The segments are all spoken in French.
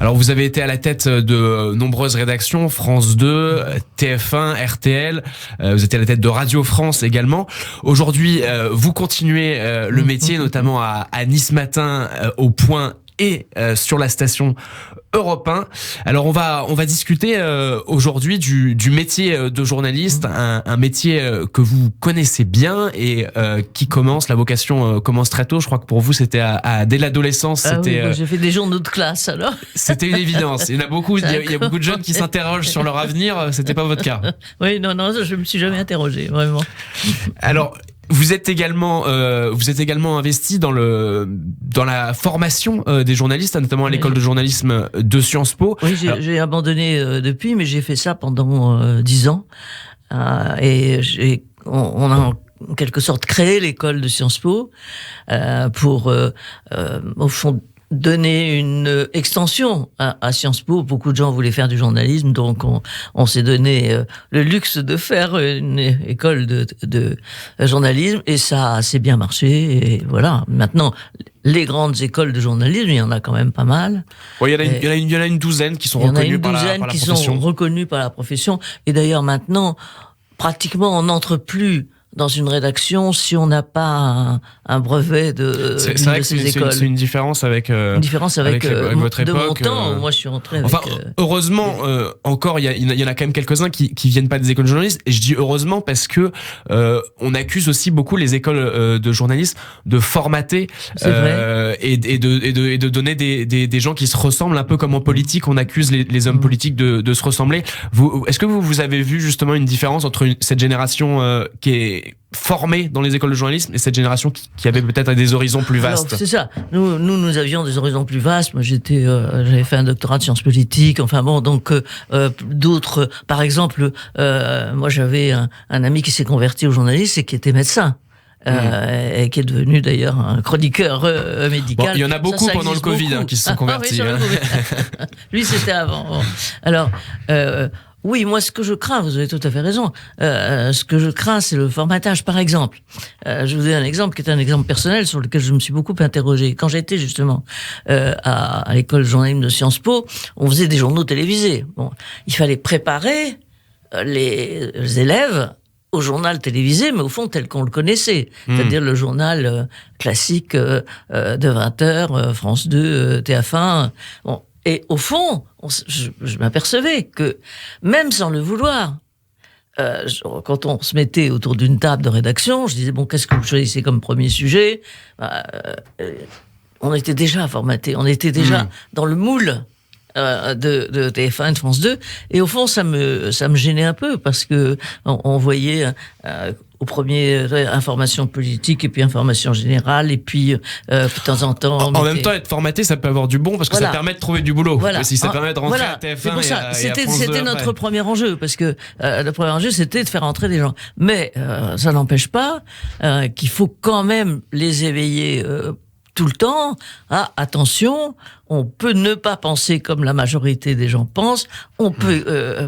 Alors vous avez été à la tête de nombreuses rédactions, France 2, TF1, RTL, vous étiez à la tête de Radio France également. Aujourd'hui, vous continuez le métier, notamment à Nice Matin, au Point et sur la station Europe 1. Alors on va discuter aujourd'hui du métier de journaliste, un métier que vous connaissez bien et qui commence, la vocation commence très tôt. Je crois que pour vous c'était dès l'adolescence. C'était, oui, j'ai fait des journaux de classe alors. C'était une évidence. Il y en a beaucoup, il y a beaucoup de jeunes qui s'interrogent sur leur avenir. C'était pas votre cas. Oui, non, je me suis jamais interrogé, vraiment. Alors, vous êtes également investi dans la formation des journalistes, notamment à l'école de journalisme de Sciences Po. Oui, j'ai abandonné depuis, mais j'ai fait ça pendant 10 ans. Et on a en quelque sorte créé l'école de Sciences Po pour, au fond, donner une extension à Sciences Po. Beaucoup de gens voulaient faire du journalisme, donc on s'est donné le luxe de faire une école de journalisme, et ça a assez bien marché. Et voilà, maintenant, les grandes écoles de journalisme, il y en a quand même pas mal. Oui, il y en a une douzaine qui sont reconnues par la profession. Il y en a une douzaine qui sont reconnues par la profession. Et d'ailleurs, maintenant, pratiquement, on n'entre plus dans une rédaction si on n'a pas un brevet de ces écoles. C'est une différence avec votre époque. De mon temps, moi je suis rentré avec... Heureusement, encore, il y en a quand même quelques-uns qui viennent pas des écoles de journalisme. Et je dis heureusement parce que on accuse aussi beaucoup les écoles de journalisme de formater et de donner des gens qui se ressemblent, un peu comme en politique, on accuse les hommes politiques de se ressembler. Est-ce que vous avez vu justement une différence entre cette génération qui est formée dans les écoles de journalisme et cette génération qui avait peut-être des horizons plus vastes? Alors, c'est ça. Nous avions des horizons plus vastes. Moi, j'avais fait un doctorat de sciences politiques. Enfin bon, donc d'autres. Par exemple, moi, j'avais un ami qui s'est converti au journalisme et qui était médecin. Et qui est devenu d'ailleurs un chroniqueur médical. Bon, il y en a beaucoup pendant le Covid qui se sont convertis. Lui, c'était avant. Bon. Alors, oui, moi, ce que je crains, vous avez tout à fait raison, ce que je crains, c'est le formatage, par exemple. Je vous ai un exemple qui est un exemple personnel sur lequel je me suis beaucoup interrogé. Quand j'étais justement à l'école de journalisme de Sciences Po, on faisait des journaux télévisés. Bon, il fallait préparer les élèves au journal télévisé, mais au fond tel qu'on le connaissait, c'est-à-dire le journal classique de 20h, France 2, TF1. Bon. Et au fond, je m'apercevais que, même sans le vouloir, quand on se mettait autour d'une table de rédaction, je disais, bon, qu'est-ce que vous choisissez comme premier sujet ? On était déjà formatés, on était déjà dans le moule de TF1 et de France 2, et au fond, ça me gênait un peu, parce que on voyait... au premier, information politique, et puis information générale, et puis de temps en temps... En même temps, être formaté, ça peut avoir du bon, parce que ça permet de trouver du boulot. Voilà. Si ça permet de rentrer à TF1 c'est pour ça. C'était notre premier enjeu, parce que le premier enjeu, c'était de faire entrer des gens. Mais ça n'empêche pas qu'il faut quand même les éveiller tout le temps. Ah, attention, on peut ne pas penser comme la majorité des gens pensent, on peut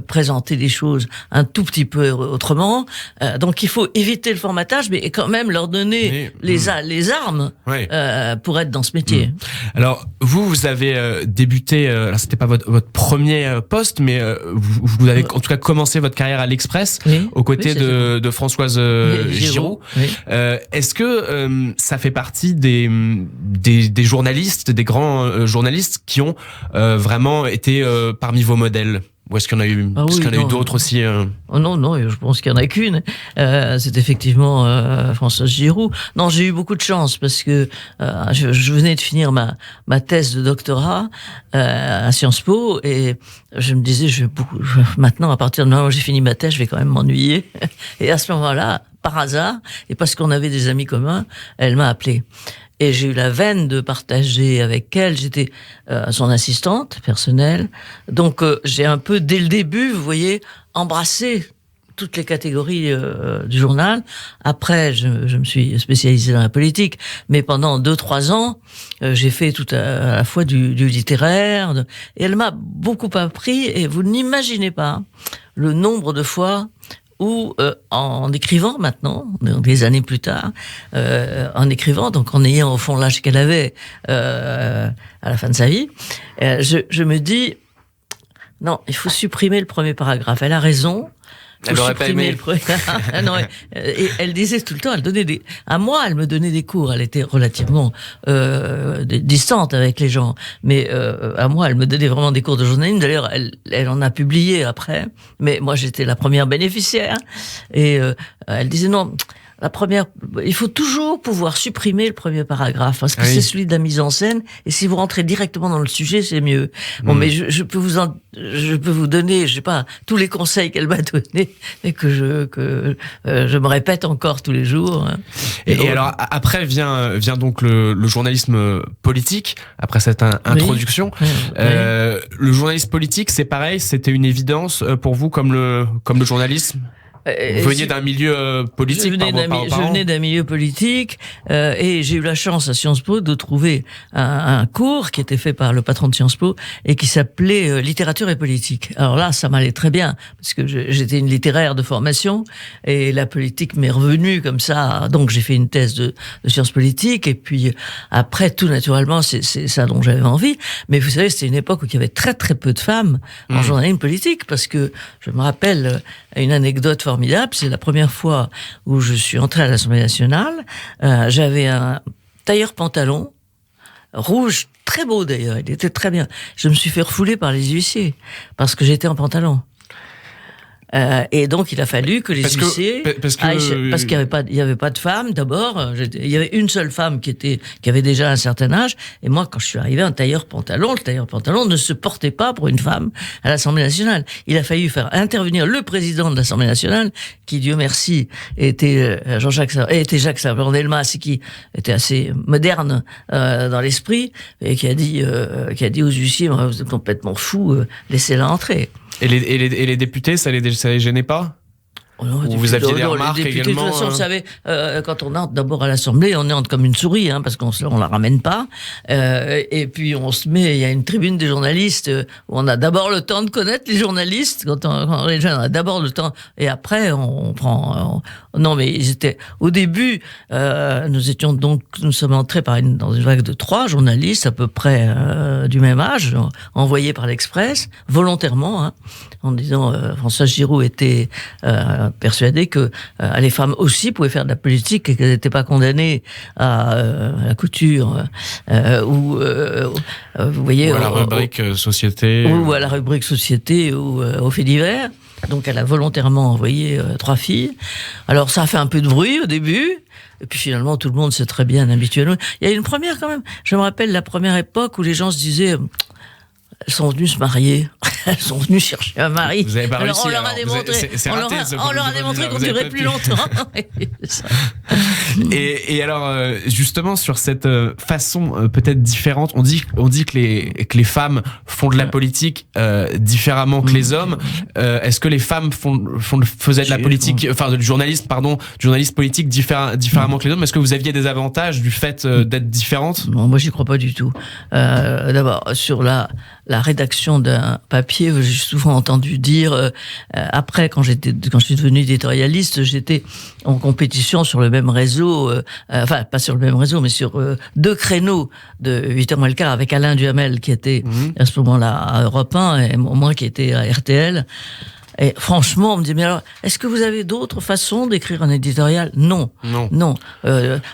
présenter les choses un tout petit peu autrement, donc il faut éviter le formatage, mais quand même leur donner les armes pour être dans ce métier. Alors, vous avez débuté, alors c'était pas votre premier poste, mais vous avez en tout cas commencé votre carrière à l'Express, aux côtés de Françoise Giroud. Est-ce que ça fait partie des journalistes, des grands journalistes qui ont vraiment été parmi vos modèles? Ou est-ce qu'il y en a eu, eu d'autres aussi Non, je pense qu'il y en a qu'une. C'est effectivement Françoise Giroud. Non, j'ai eu beaucoup de chance parce que je venais de finir ma thèse de doctorat à Sciences Po, et je me disais, maintenant, à partir du moment où j'ai fini ma thèse, je vais quand même m'ennuyer. Et à ce moment-là, par hasard, et parce qu'on avait des amis communs, elle m'a appelé. Et j'ai eu la veine de partager avec elle. J'étais son assistante personnelle. Donc, j'ai un peu, dès le début, vous voyez, embrassé toutes les catégories du journal. Après, je me suis spécialisée dans la politique. Mais pendant 2-3 ans, j'ai fait tout à la fois du littéraire. Et elle m'a beaucoup appris. Et vous n'imaginez pas le nombre de fois où, en écrivant maintenant, des années plus tard, en écrivant, donc en ayant au fond l'âge qu'elle avait à la fin de sa vie, je me dis, non, il faut supprimer le premier paragraphe. Elle a raison. Elle n'aurait pas aimé. Non, et elle disait tout le temps, à moi, elle me donnait des cours. Elle était relativement distante avec les gens, mais à moi, elle me donnait vraiment des cours de journalisme. D'ailleurs, elle en a publié après, mais moi, j'étais la première bénéficiaire. Et elle disait non. Il faut toujours pouvoir supprimer le premier paragraphe, parce que c'est celui de la mise en scène, et si vous rentrez directement dans le sujet, c'est mieux. Bon, mais je peux vous donner, je sais pas, tous les conseils qu'elle m'a donnés, et que je me répète encore tous les jours. Et alors, après vient donc le journalisme politique, après cette introduction. Oui. Le journalisme politique, c'est pareil, c'était une évidence pour vous comme le journalisme? Vous veniez d'un milieu politique, je venais d'un milieu politique, et j'ai eu la chance à Sciences Po de trouver un cours qui était fait par le patron de Sciences Po et qui s'appelait littérature et politique. Alors là, ça m'allait très bien parce que j'étais une littéraire de formation et la politique m'est revenue comme ça. Donc j'ai fait une thèse de sciences politiques et puis après tout naturellement c'est ça dont j'avais envie. Mais vous savez, c'était une époque où il y avait très très peu de femmes en journalisme politique, parce que je me rappelle une anecdote formidable, c'est la première fois où je suis entrée à l'Assemblée nationale, j'avais un tailleur pantalon rouge, très beau d'ailleurs, il était très bien. Je me suis fait refouler par les huissiers, parce que j'étais en pantalon. Et donc il a fallu que les huissiers, parce qu'il y avait pas de femmes d'abord. Il y avait une seule femme qui avait déjà un certain âge. Et moi, quand je suis arrivé, le tailleur pantalon ne se portait pas pour une femme à l'Assemblée nationale. Il a fallu faire intervenir le président de l'Assemblée nationale, qui Dieu merci était Jacques Sablon-Delmas, et qui était assez moderne dans l'esprit, et qui a dit aux huissiers, vous êtes complètement fous, laissez-la entrer. Et les députés, ça les gênait pas? Vous aviez des remarques également? De toute façon, vous savez, quand on entre d'abord à l'Assemblée, on entre comme une souris, parce qu'on la ramène pas. Et puis on se met, il y a une tribune des journalistes où on a d'abord le temps de connaître les journalistes. Quand les jeunes, on a d'abord le temps, et après on prend. Non, mais ils étaient au début. Nous sommes entrés dans une vague de 3 journalistes à peu près du même âge, envoyés par l'Express volontairement, en disant François Giroud était persuadée que les femmes aussi pouvaient faire de la politique et qu'elles n'étaient pas condamnées à la couture ou vous voyez, ou à la rubrique société, ou à la rubrique société, ou aux faits divers. Donc elle a volontairement envoyé 3 filles. Alors ça a fait un peu de bruit au début, et puis finalement tout le monde s'est très bien habitué. Il y a une première quand même. Je me rappelle la première époque où les gens se disaient elles sont venues se marier. Elles sont venues chercher un mari. Vous avez pas réussi. On leur a démontré. On leur a démontré qu'on durait plus longtemps. Et alors, justement, sur cette façon peut-être différente, on dit que les femmes font de la politique différemment que les hommes. Est-ce que les femmes faisaient de la politique, enfin du journalisme politique différemment que les hommes? Est-ce que vous aviez des avantages du fait d'être différente? Non, moi j'y crois pas du tout. D'abord, sur la rédaction d'un papier, j'ai souvent entendu dire, après quand je suis devenu éditorialiste, j'étais en compétition sur le même réseau, enfin pas sur le même réseau, mais sur 2 créneaux de 8h moins le quart avec Alain Duhamel qui était à ce moment-là à Europe 1 et moi qui était à RTL. Et franchement, on me dit, mais alors, est-ce que vous avez d'autres façons d'écrire un éditorial? Non.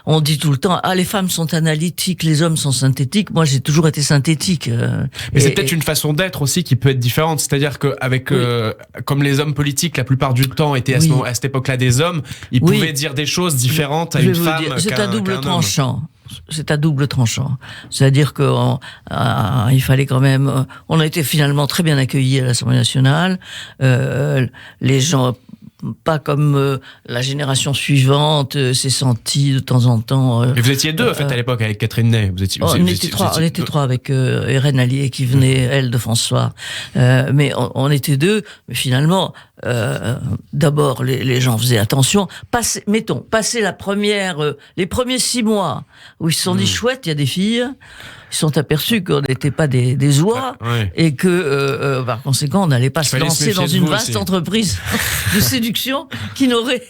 On dit tout le temps, les femmes sont analytiques, les hommes sont synthétiques. Moi, j'ai toujours été synthétique. Mais c'est peut-être une façon d'être aussi qui peut être différente. C'est-à-dire qu'avec, comme les hommes politiques, la plupart du temps étaient à cette époque-là des hommes, ils pouvaient dire des choses différentes à une femme c'est à double tranchant. C'est à double tranchant. C'est-à-dire que il fallait quand même. On a été finalement très bien accueillis à l'Assemblée nationale. Les gens, pas comme la génération suivante, s'est sentie de temps en temps. Mais vous étiez 2 en fait à l'époque avec Catherine Ney. On était 3 avec Irène Allier qui venait elle de François. Mais on était 2. Mais finalement. D'abord, les gens faisaient attention. Passer les premiers 6 mois où ils se sont dit chouette, il y a des filles. ils sont aperçus qu'on n'était pas des oies et que, par conséquent, on n'allait pas se lancer dans une vaste entreprise de séduction qui n'aurait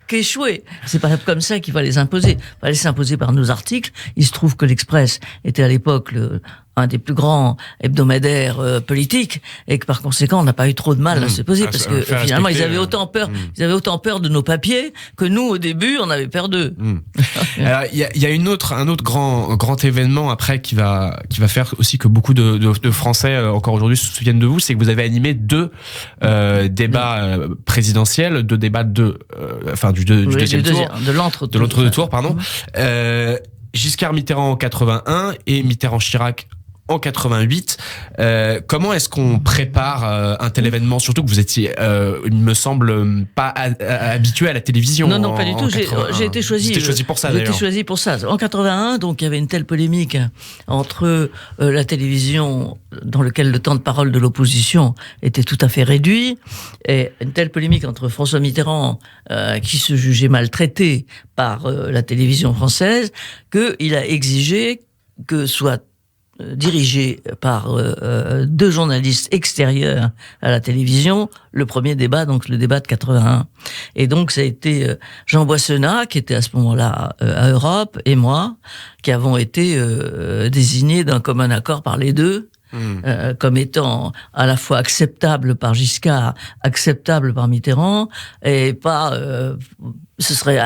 qu'échoué. C'est pas comme ça qu'il fallait s'imposer. Il fallait s'imposer par nos articles. Il se trouve que l'Express était à l'époque un des plus grands hebdomadaires politiques et que par conséquent on n'a pas eu trop de mal à se poser parce que finalement ils avaient autant peur de nos papiers que nous au début on avait peur d'eux. Alors il y a un autre grand événement après qui va faire aussi que beaucoup de Français encore aujourd'hui se souviennent de vous, c'est que vous avez animé deux débats présidentiels, deux débats du deuxième tour, de l'entre-deux tours, pardon. Giscard Mitterrand en 81 et Mitterrand-Chirac en 88. Comment est-ce qu'on prépare un tel événement, surtout que vous étiez, il me semble, pas habitué à la télévision? Non, pas du tout. J'ai été choisi. J'ai été choisi pour ça, d'ailleurs. J'ai été choisi pour ça. En 81, donc il y avait une telle polémique entre la télévision, dans lequel le temps de parole de l'opposition était tout à fait réduit, et une telle polémique entre François Mitterrand, qui se jugeait maltraité par la télévision française, qu'il a exigé que soit dirigé par deux journalistes extérieurs à la télévision, le premier débat, donc le débat de 81. Et donc ça a été Jean Boissonnat, qui était à ce moment-là à Europe, et moi, qui avons été désignés d'un commun accord par les deux, comme étant à la fois acceptable par Giscard, acceptable par Mitterrand, et pas... ce serait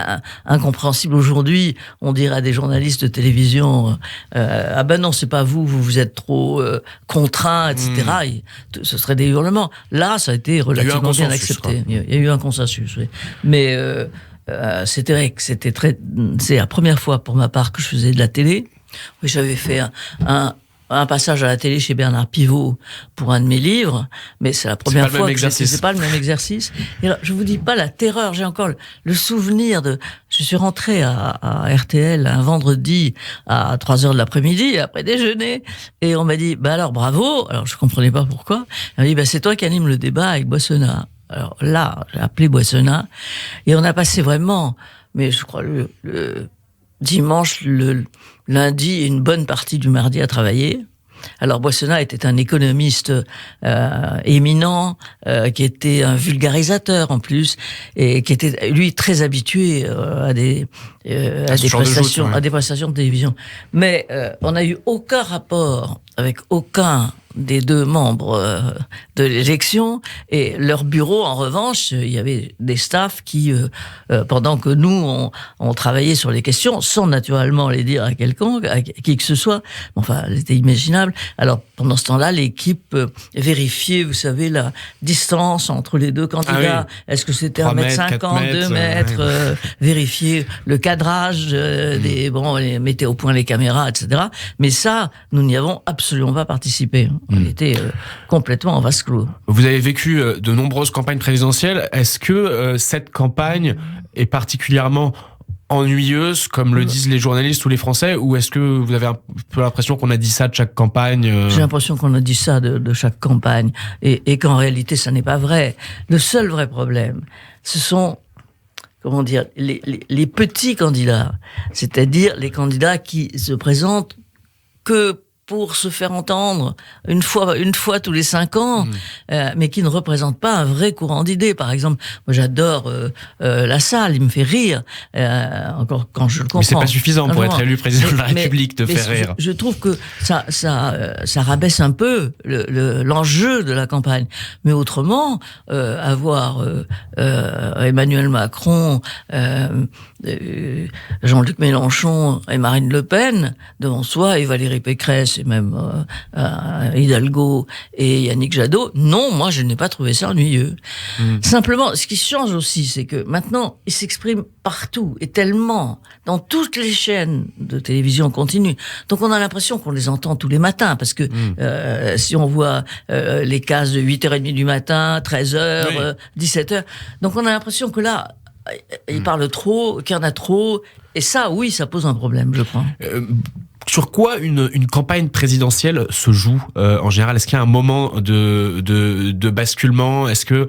incompréhensible aujourd'hui, on dirait à des journalistes de télévision ah ben non, c'est pas vous êtes trop contraints, etc. Ce serait des hurlements. Là, ça a été relativement bien accepté. Il y a eu un consensus, oui. Mais c'était vrai que c'est la première fois pour ma part que je faisais de la télé. Oui, j'avais fait un passage à la télé chez Bernard Pivot pour un de mes livres, mais c'est la première fois que c'est pas le même exercice. Et alors, je vous dis pas la terreur, j'ai encore le souvenir je suis rentré à RTL un vendredi à 3h de l'après-midi, après déjeuner, et on m'a dit, alors bravo, alors je comprenais pas pourquoi, on m'a dit, c'est toi qui anime le débat avec Boissonnat. Alors là, j'ai appelé Boissonnat, et on a passé vraiment, mais je crois le dimanche, le lundi et une bonne partie du mardi à travailler. Alors Boissonnat était un économiste éminent, qui était un vulgarisateur en plus, et qui était lui très habitué à des prestations de télévision. Mais on n'a eu aucun rapport avec aucun des deux membres de l'élection, et leur bureau, en revanche, il y avait des staffs qui, pendant que nous, on travaillait sur les questions, sans naturellement les dire à quelconque, à qui que ce soit, enfin, c'était imaginable. Alors, pendant ce temps-là, l'équipe vérifiait, vous savez, la distance entre les deux candidats. Est-ce que c'était 1m50, 2 mètres, vérifier le cadrage, les mettait au point les caméras, etc. Mais ça, nous n'y avons absolument pas participé. On était complètement en vase clos. Vous avez vécu de nombreuses campagnes présidentielles. Est-ce que cette campagne est particulièrement ennuyeuse, comme le disent les journalistes ou les Français, ou est-ce que vous avez un peu l'impression qu'on a dit ça de chaque campagne? J'ai l'impression qu'on a dit ça de chaque campagne, et qu'en réalité, ça n'est pas vrai. Le seul vrai problème, ce sont, comment dire, les petits candidats, c'est-à-dire les candidats qui se présentent que pour se faire entendre une fois tous les 5 ans, mais qui ne représente pas un vrai courant d'idées. Par exemple, moi j'adore Lassalle, il me fait rire, encore quand je le comprends. Mais c'est pas suffisant pour être élu président de la République de faire rire. Je trouve que ça rabaisse un peu l'enjeu de la campagne. Mais autrement, avoir Emmanuel Macron, Jean-Luc Mélenchon et Marine Le Pen devant soi, et Valérie Pécresse, et même Hidalgo et Yannick Jadot, non, moi je n'ai pas trouvé ça ennuyeux. Simplement, ce qui change aussi, c'est que maintenant, ils s'expriment partout, et tellement, dans toutes les chaînes de télévision continue. Donc on a l'impression qu'on les entend tous les matins, parce que si on voit les cases de 8h30 du matin, 13h, 17h, donc on a l'impression que là, ils parlent trop, qu'il y en a trop, et ça, oui, ça pose un problème, je crois. Sur quoi une campagne présidentielle se joue en général? Est-ce qu'il y a un moment de basculement? Est-ce que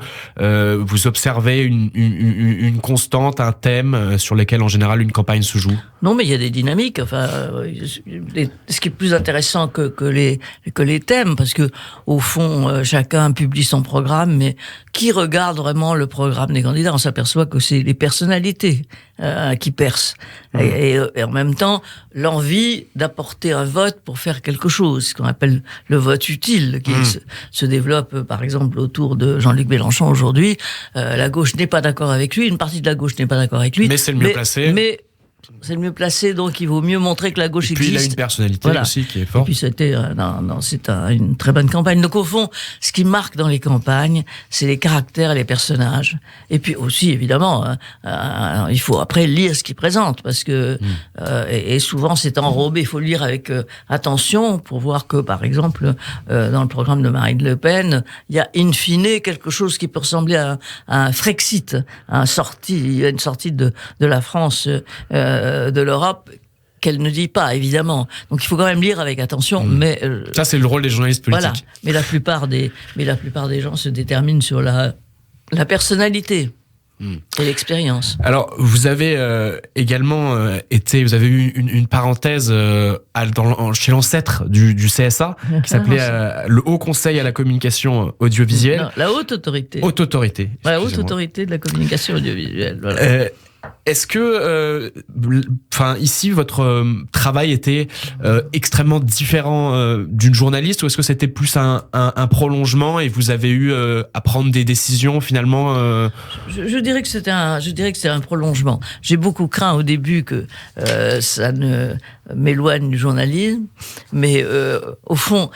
vous observez une constante, un thème sur lequel en général une campagne se joue? Non, mais il y a des dynamiques. Enfin, ce qui est plus intéressant que les thèmes, parce que au fond, chacun publie son programme, mais qui regarde vraiment le programme des candidats? On s'aperçoit que c'est les personnalités qui percent, et en même temps l'envie d'apporter un vote pour faire quelque chose, ce qu'on appelle le vote utile, qui se développe par exemple autour de Jean-Luc Mélenchon aujourd'hui. La gauche n'est pas d'accord avec lui, une partie de la gauche n'est pas d'accord avec lui, mais c'est le mieux placé. Mais c'est le mieux placé, donc il vaut mieux montrer que la gauche existe. Et puis il a une personnalité aussi qui est forte. Et puis c'était une très bonne campagne. Donc au fond, ce qui marque dans les campagnes, c'est les caractères et les personnages. Et puis aussi, évidemment, il faut après lire ce qu'ils présentent, parce que et souvent c'est enrobé. Il faut lire avec attention pour voir que, par exemple, dans le programme de Marine Le Pen, il y a in fine quelque chose qui peut ressembler à un Frexit, une sortie de la France. De l'Europe, qu'elle ne dit pas, évidemment. Donc il faut quand même lire avec attention, mais... ça, c'est le rôle des journalistes politiques. Voilà, mais la plupart des gens se déterminent sur la personnalité et l'expérience. Alors, vous avez également vous avez eu une parenthèse chez l'ancêtre du CSA, qui s'appelait le Haut Conseil à la communication audiovisuelle. Non, la Haute Autorité. Haute Autorité. La Haute Autorité de la communication audiovisuelle, voilà. Est-ce que, ici, votre travail était extrêmement différent d'une journaliste, ou est-ce que c'était plus un prolongement et vous avez eu à prendre des décisions finalement Je dirais que c'est un prolongement. J'ai beaucoup craint au début que ça ne m'éloigne du journalisme, mais au fond,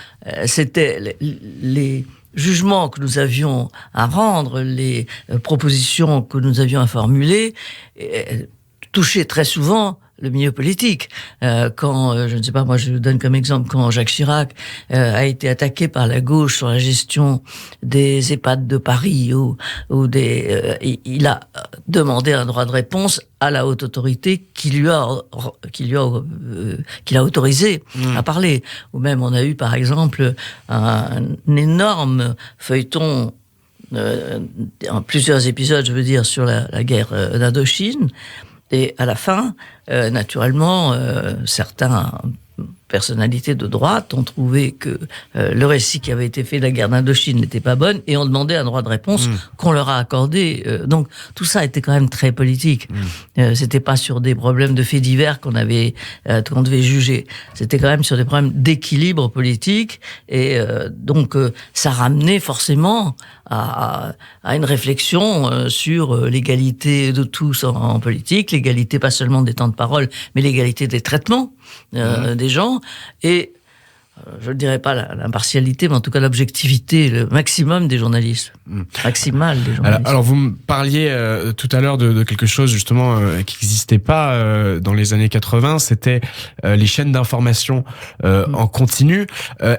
c'était les jugements que nous avions à rendre, les propositions que nous avions à formuler, touchaient très souvent le milieu politique. Quand, je ne sais pas, moi je donne comme exemple, quand Jacques Chirac a été attaqué par la gauche sur la gestion des EHPAD de Paris, il a demandé un droit de réponse à la haute autorité qui l'a autorisé à parler. Ou même on a eu par exemple un énorme feuilleton en plusieurs épisodes, je veux dire, sur la guerre d'Indochine. Et à la fin, naturellement, certaines personnalités de droite ont trouvé que le récit qui avait été fait de la guerre d'Indochine n'était pas bon et ont demandé un droit de réponse qu'on leur a accordé. Donc tout ça était quand même très politique. C'était pas sur des problèmes de faits divers qu'on devait juger. C'était quand même sur des problèmes d'équilibre politique et donc ça ramenait forcément à une réflexion sur l'égalité de tous en politique, l'égalité pas seulement des temps de parole, mais l'égalité des traitements des gens, et je ne dirais pas l'impartialité, mais en tout cas l'objectivité, le maximum des journalistes. Maximal des journalistes. Alors vous me parliez tout à l'heure de quelque chose justement qui n'existait pas dans les années 80, c'était les chaînes d'information en continu.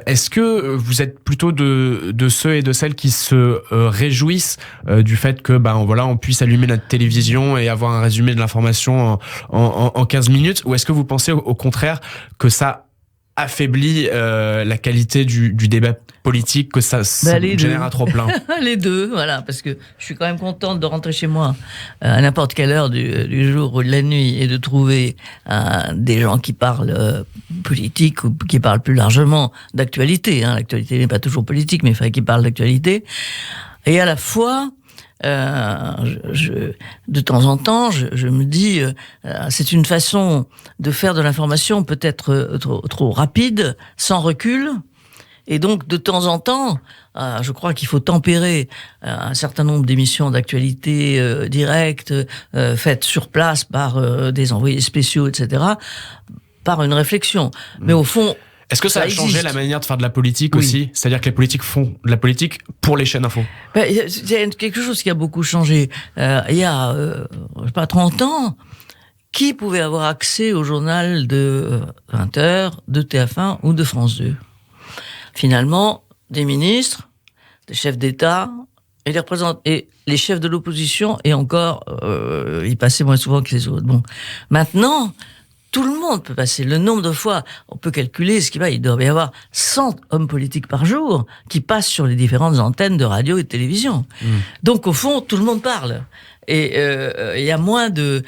Est-ce que vous êtes plutôt de ceux et de celles qui se réjouissent du fait que on puisse allumer notre télévision et avoir un résumé de l'information en 15 minutes, ou est-ce que vous pensez au contraire que ça affaiblit la qualité du débat politique, que ça génère un trop-plein? Les deux, voilà, parce que je suis quand même contente de rentrer chez moi à n'importe quelle heure du jour ou de la nuit et de trouver des gens qui parlent politique ou qui parlent plus largement d'actualité. L'actualité n'est pas toujours politique, mais qui parlent d'actualité. Et à la fois, de temps en temps, je me dis, c'est une façon de faire de l'information peut-être trop rapide, sans recul. Et donc, de temps en temps, je crois qu'il faut tempérer un certain nombre d'émissions d'actualité directes, faites sur place par des envoyés spéciaux, etc., par une réflexion. Mais au fond, est-ce que ça a changé la manière de faire de la politique aussi? C'est-à-dire que les politiques font de la politique pour les chaînes info? Il y a quelque chose qui a beaucoup changé. Il y a, je sais pas, 30 ans, qui pouvait avoir accès au journal de 20h, de TF1 ou de France 2? Finalement, des ministres, des chefs d'État et les chefs de l'opposition, et encore, ils passaient moins souvent que les autres. Bon, maintenant, tout le monde peut passer. Le nombre de fois, on peut calculer ce qu'il va. Il doit y avoir 100 hommes politiques par jour qui passent sur les différentes antennes de radio et de télévision. Donc, au fond, tout le monde parle. Et il y a moins de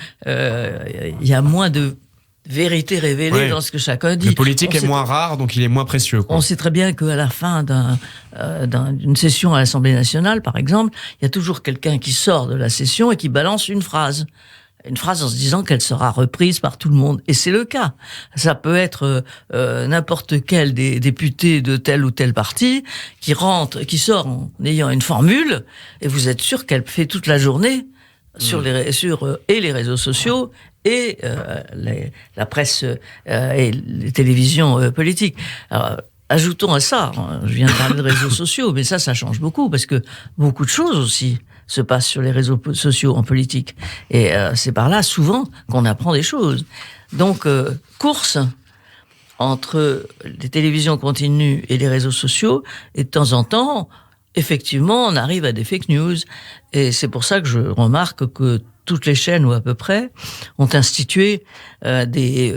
vérité révélée dans ce que chacun dit. Le politique est moins rare, donc il est moins précieux, quoi. On sait très bien qu'à la fin d'une session à l'Assemblée nationale, par exemple, il y a toujours quelqu'un qui sort de la session et qui balance une phrase en se disant qu'elle sera reprise par tout le monde. Et c'est le cas. Ça peut être n'importe quel des députés de tel ou tel parti qui sort en ayant une formule, et vous êtes sûr qu'elle fait toute la journée sur les réseaux sociaux et la presse et les télévisions politiques. Alors, ajoutons à ça, je viens de parler de réseaux sociaux, mais ça change beaucoup, parce que beaucoup de choses aussi se passent sur les réseaux sociaux en politique. Et c'est par là, souvent, qu'on apprend des choses. Donc, course entre les télévisions continues et les réseaux sociaux, et de temps en temps, effectivement, on arrive à des fake news. Et c'est pour ça que je remarque que toutes les chaînes, ou à peu près, ont institué des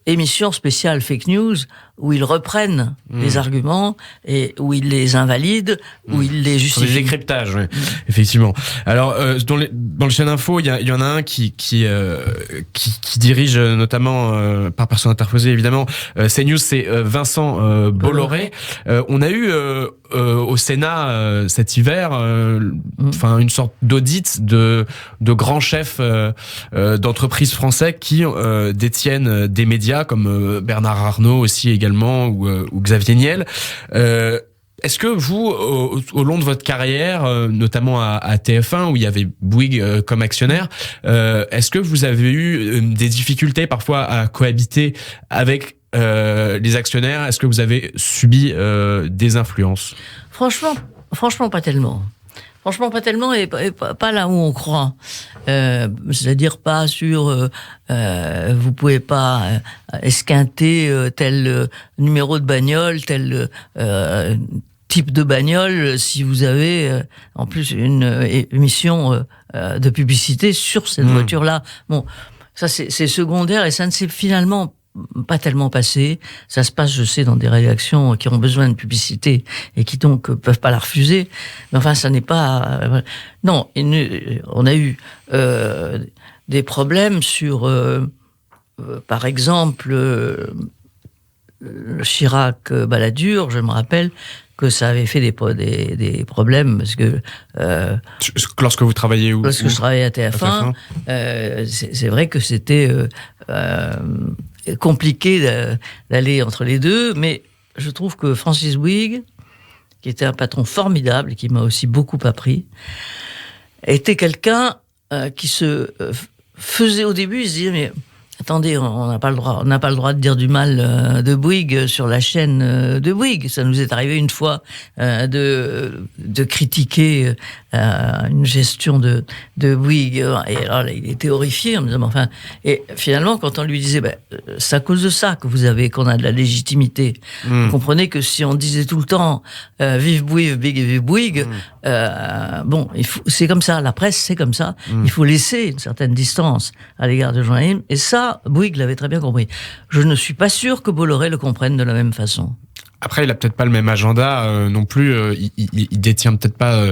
émissions spéciales fake news où ils reprennent les arguments et où ils les invalident, où ils les justifient. Des décryptages, oui. Effectivement. Alors, dans le chaîne info, il y en a un qui dirige notamment par personne interposée, évidemment. CNews, c'est Vincent Bolloré. On a eu au Sénat cet hiver, enfin une sorte d'audit de grands chefs d'entreprises français qui détiennent des médias comme Bernard Arnault aussi également, ou Xavier Niel. Est-ce que vous, au long de votre carrière, notamment à TF1, où il y avait Bouygues comme actionnaire, est-ce que vous avez eu des difficultés parfois à cohabiter avec les actionnaires? Est-ce que vous avez subi des influences? Franchement, pas tellement. Franchement, pas tellement, et pas là où on croit. C'est-à-dire pas sur... vous pouvez pas esquinter tel numéro de bagnole, tel type de bagnole, si vous avez en plus une émission de publicité sur cette voiture-là. Bon, ça c'est secondaire, et ça ne s'est finalement pas tellement passé. Ça se passe, je sais, dans des rédactions qui ont besoin de publicité et qui donc peuvent pas la refuser. Mais enfin, ça n'est pas... Non, on a eu des problèmes sur, par exemple, Chirac-Balladur. Je me rappelle que ça avait fait des problèmes, parce que... lorsque vous travailliez où? Lorsque je travaillais à TF1, c'est vrai que c'était... compliqué d'aller entre les deux, mais je trouve que Francis Bouygues, qui était un patron formidable et qui m'a aussi beaucoup appris, était quelqu'un qui se faisait au début, il se disait, mais attendez, on n'a pas le droit de dire du mal de Bouygues sur la chaîne de Bouygues. Ça nous est arrivé une fois de critiquer une gestion de Bouygues, et alors il était horrifié en me disant, enfin, et finalement quand on lui disait, c'est à cause de ça qu'on a de la légitimité. Vous comprenez que si on disait tout le temps vive Bouygues, vive Bouygues, bon, c'est comme ça, la presse c'est comme ça, il faut laisser une certaine distance à l'égard de journalisme, et ça Bouygues l'avait très bien compris. Je ne suis pas sûr que Bolloré le comprenne de la même façon. Après, il a peut-être pas le même agenda non plus. Il détient peut-être pas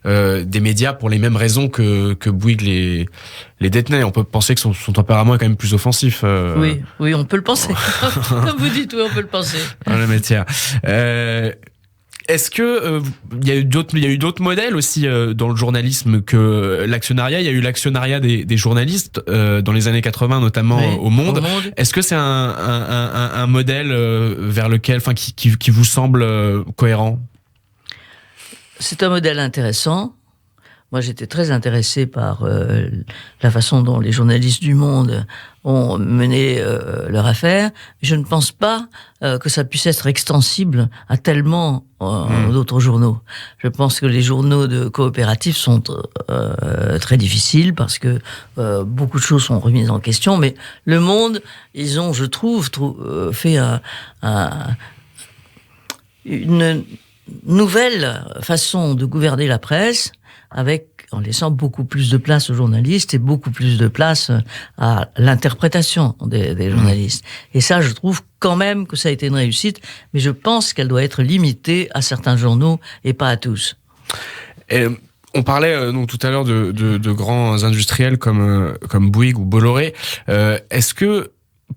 des médias pour les mêmes raisons que Bouygues les détenait. On peut penser que son tempérament est quand même plus offensif. Oui, on peut le penser. Comme vous dites, oui, on peut le penser. Dans le métier. Est-ce que il y a eu d'autres modèles aussi dans le journalisme que l'actionnariat? Il y a eu l'actionnariat des journalistes dans les années 80, notamment au Monde. Est-ce que c'est un modèle vers lequel, enfin, qui vous semble cohérent? C'est un modèle intéressant. Moi, j'étais très intéressé par la façon dont les journalistes du Monde ont mené leur affaire. Je ne pense pas que ça puisse être extensible à tellement d'autres journaux. Je pense que les journaux de coopératifs sont très difficiles parce que beaucoup de choses sont remises en question. Mais le Monde, ils ont, je trouve fait une nouvelle façon de gouverner la presse, avec en laissant beaucoup plus de place aux journalistes et beaucoup plus de place à l'interprétation des journalistes. Et ça, je trouve quand même que ça a été une réussite, mais je pense qu'elle doit être limitée à certains journaux et pas à tous. Et on parlait donc tout à l'heure de grands industriels comme Bouygues ou Bolloré.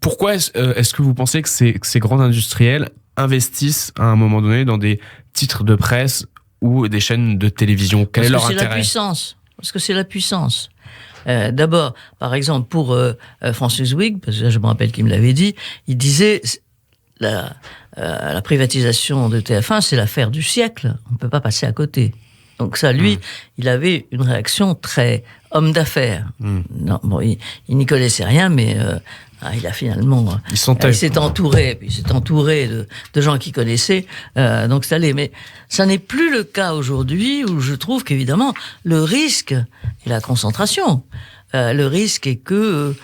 Pourquoi est-ce que vous pensez que ces grands industriels investissent à un moment donné dans des titres de presse ou des chaînes de télévision? Quel est leur intérêt? Parce que c'est la puissance. D'abord, par exemple, pour Francis Bouygues, parce que je me rappelle qu'il me l'avait dit, il disait la privatisation de TF1, c'est l'affaire du siècle. On ne peut pas passer à côté. Donc ça, lui, il avait une réaction très homme d'affaires. Non, bon, il n'y connaissait rien, mais il a finalement... Il s'est entouré de gens qui connaissaient, donc ça allait. Mais ça n'est plus le cas aujourd'hui, où je trouve qu'évidemment, le risque est la concentration. Le risque est que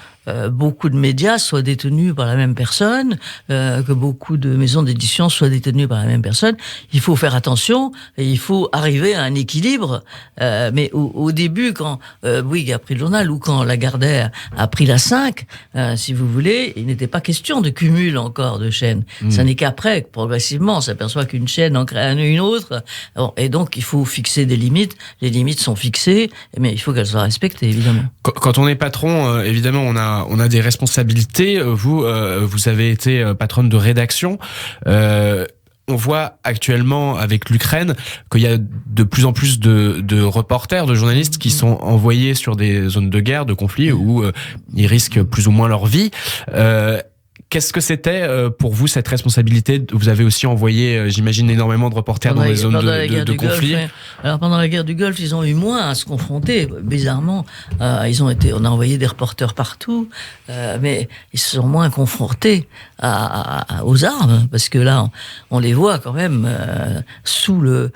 beaucoup de médias soient détenus par la même personne, que beaucoup de maisons d'édition soient détenues par la même personne. Il faut faire attention et il faut arriver à un équilibre. Mais au début, quand Bouygues a pris le journal ou quand Lagardère a pris la 5, si vous voulez, il n'était pas question de cumul encore de chaînes. Ça n'est qu'après, progressivement, on s'aperçoit qu'une chaîne en crée une autre. Bon, et donc, il faut fixer des limites. Les limites sont fixées, mais il faut qu'elles soient respectées, évidemment. Quand on est patron, évidemment, on a des responsabilités. Vous avez été patronne de rédaction. On voit actuellement avec l'Ukraine qu'il y a de plus en plus de reporters, de journalistes qui sont envoyés sur des zones de guerre, de conflit, où ils risquent plus ou moins leur vie. Qu'est-ce que c'était pour vous cette responsabilité? Vous avez aussi envoyé, j'imagine, énormément de reporters dans les zones de conflit. Golfe, alors pendant la guerre du Golfe, ils ont eu moins à se confronter. Bizarrement, on a envoyé des reporters partout, mais ils se sont moins confrontés aux armes, parce que là, on les voit quand même sous le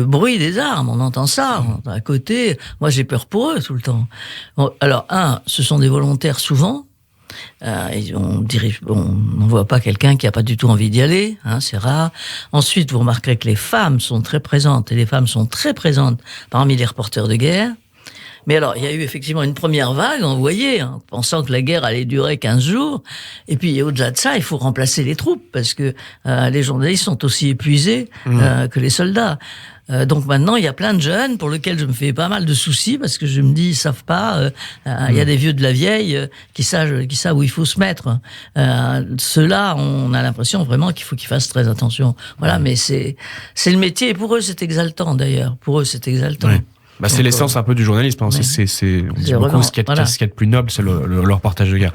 bruit des armes. On entend ça à côté. Moi, j'ai peur pour eux tout le temps. Bon, alors, ce sont des volontaires souvent. On ne voit pas quelqu'un qui n'a pas du tout envie d'y aller, c'est rare. Ensuite, vous remarquerez que les femmes sont très présentes, et les femmes sont très présentes parmi les reporters de guerre. Mais alors, il y a eu effectivement une première vague envoyée, pensant que la guerre allait durer 15 jours. Et puis, au-delà de ça, il faut remplacer les troupes, parce que les journalistes sont aussi épuisés que les soldats. Donc maintenant, il y a plein de jeunes pour lesquels je me fais pas mal de soucis, parce que je me dis, ils savent pas, il y a des vieux de la vieille qui savent où il faut se mettre. Ceux-là, on a l'impression vraiment qu'il faut qu'ils fassent très attention. Voilà, mais c'est le métier, et pour eux, c'est exaltant d'ailleurs. Pour eux, c'est exaltant. Oui. C'est l'essence un peu du journalisme. On dit beaucoup ce qu'il y a de plus noble, c'est le reportage de guerre.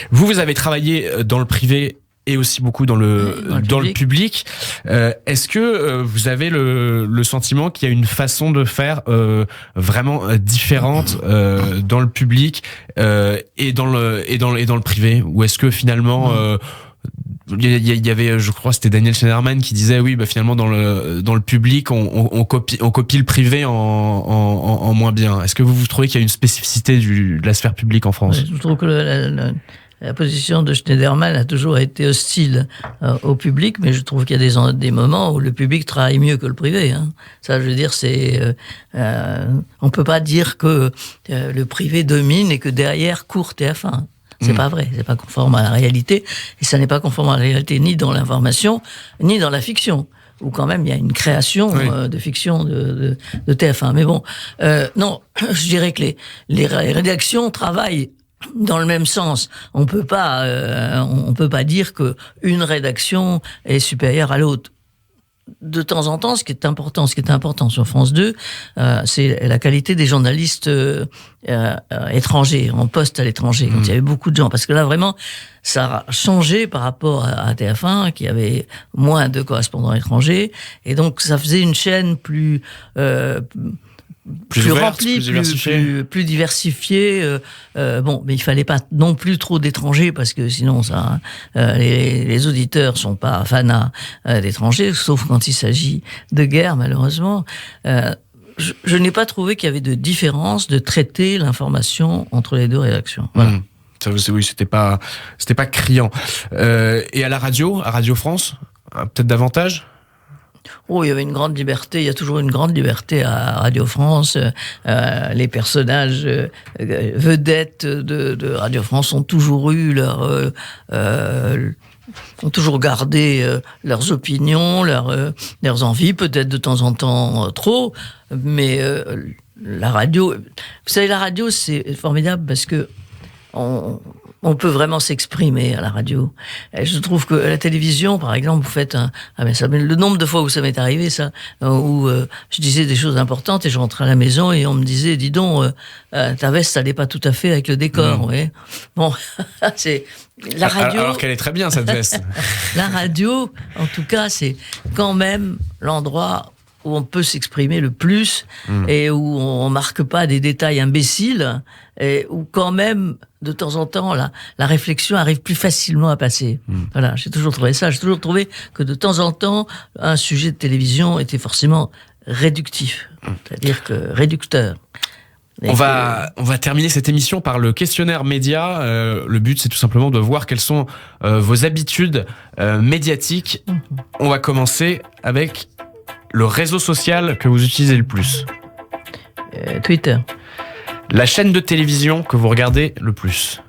Vous avez travaillé dans le privé et aussi beaucoup dans le public. Est-ce que vous avez le sentiment qu'il y a une façon de faire vraiment différente dans le public et dans le privé, ou est-ce que finalement il y avait, je crois, c'était Daniel Schneiderman qui disait oui, finalement dans le public on copie le privé en moins bien. Est-ce que vous trouvez qu'il y a une spécificité de la sphère publique en France? Je trouve que la position de Schneiderman a toujours été hostile au public, mais je trouve qu'il y a des moments où le public travaille mieux que le privé. Ça, je veux dire, on peut pas dire que le privé domine et que derrière court TF1. C'est pas vrai, c'est pas conforme à la réalité, et ça n'est pas conforme à la réalité ni dans l'information, ni dans la fiction, où quand même il y a une création de fiction de TF1. Mais bon, non, je dirais que les rédactions travaillent dans le même sens. On peut pas dire que une rédaction est supérieure à l'autre. De temps en temps, ce qui est important sur France 2, c'est la qualité des journalistes étrangers, en poste à l'étranger, quand il y avait beaucoup de gens. Parce que là, vraiment, ça a changé par rapport à TF1, qui avait moins de correspondants étrangers. Et donc, ça faisait une chaîne plus remplie, plus diversifiée. Bon, mais il fallait pas non plus trop d'étrangers, parce que sinon les auditeurs sont pas fans d'étrangers, sauf quand il s'agit de guerre, malheureusement. Je n'ai pas trouvé qu'il y avait de différence de traiter l'information entre les deux rédactions. Voilà. Oui, c'était pas criant. Et à la radio, à Radio France, peut-être davantage? Oh, il y avait une grande liberté, il y a toujours une grande liberté à Radio France. Les personnages vedettes de Radio France ont toujours eu ont toujours gardé leurs opinions, leurs envies, peut-être de temps en temps trop, mais la radio, vous savez, la radio c'est formidable parce que on peut vraiment s'exprimer à la radio. Et je trouve que à la télévision, par exemple, vous faites le nombre de fois où ça m'est arrivé, ça, où je disais des choses importantes et je rentrais à la maison et on me disait, dis donc, ta veste, ça allait pas tout à fait avec le décor, ouais. Bon, c'est la radio. Alors qu'elle est très bien, cette veste. La radio, en tout cas, c'est quand même l'endroit où on peut s'exprimer le plus et où on marque pas des détails imbéciles et où quand même de temps en temps la réflexion arrive plus facilement à passer. Voilà, j'ai toujours trouvé ça. J'ai toujours trouvé que de temps en temps un sujet de télévision était forcément réductif, c'est-à-dire que réducteur. On va terminer cette émission par le questionnaire média. Le but, c'est tout simplement de voir quelles sont vos habitudes médiatiques. On va commencer avec le réseau social que vous utilisez le plus. Twitter. La chaîne de télévision que vous regardez le plus.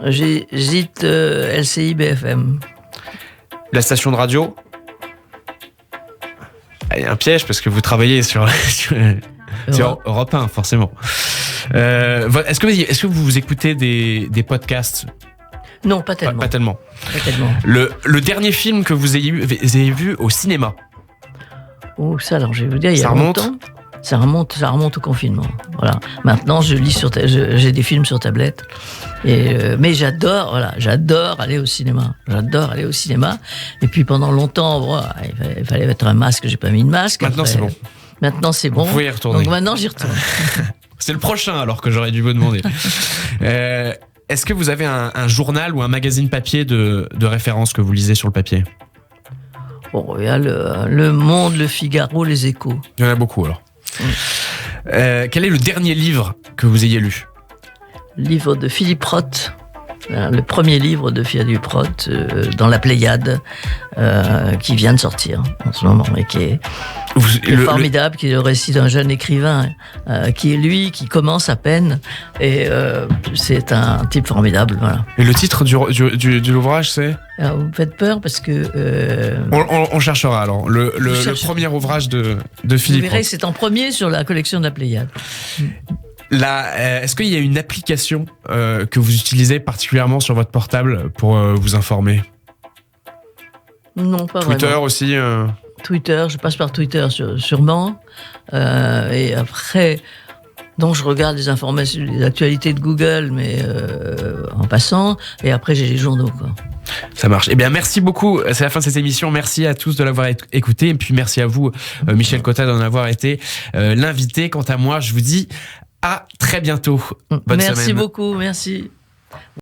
J'hésite LCI BFM. La station de radio. Il y a un piège parce que vous travaillez sur Europe 1, forcément. Est-ce que vous écoutez des podcasts ? Non, pas tellement. Pas tellement. Pas tellement. Le dernier film que vous ayez vu au cinéma. Oh, ça, alors je vais vous dire, il y a remonte longtemps. Ça remonte au confinement. Voilà. Maintenant, je lis j'ai des films sur tablette. Mais j'adore aller au cinéma. J'adore aller au cinéma. Et puis pendant longtemps, il fallait mettre un masque. J'ai pas mis de masque. Maintenant, c'est bon. Maintenant, c'est bon. Vous pouvez y retourner. Donc maintenant, j'y retourne. C'est le prochain, alors que j'aurais dû vous demander. Est-ce que vous avez un journal ou un magazine papier de référence que vous lisez sur le papier ? Bon, il y a le Monde, le Figaro, les Échos. Il y en a beaucoup, alors. Quel est le dernier livre que vous ayez lu ? Livre de Philippe Roth. Le premier livre de Philippe Roth dans la Pléiade qui vient de sortir en ce moment et qui est formidable, qui est le récit d'un jeune écrivain qui est lui, qui commence à peine et c'est un type formidable. Voilà. Et le titre de l'ouvrage, c'est ? Alors, vous me faites peur parce que... On cherchera alors. Le premier ouvrage de Philippe Roth. Vous verrez, c'est en premier sur la collection de la Pléiade. Est-ce qu'il y a une application que vous utilisez particulièrement sur votre portable pour vous informer ? Non, pas Twitter vraiment. aussi Twitter, je passe par Twitter sûrement. Et après, donc je regarde les informations, les actualités de Google, mais en passant. Et après, j'ai les journaux, quoi. Ça marche. Eh bien, merci beaucoup. C'est la fin de cette émission. Merci à tous de l'avoir écouté. Et puis, merci à vous, Michel Cotta, d'en avoir été l'invité. Quant à moi, je vous dis à très bientôt. Bonne semaine. Merci beaucoup, merci.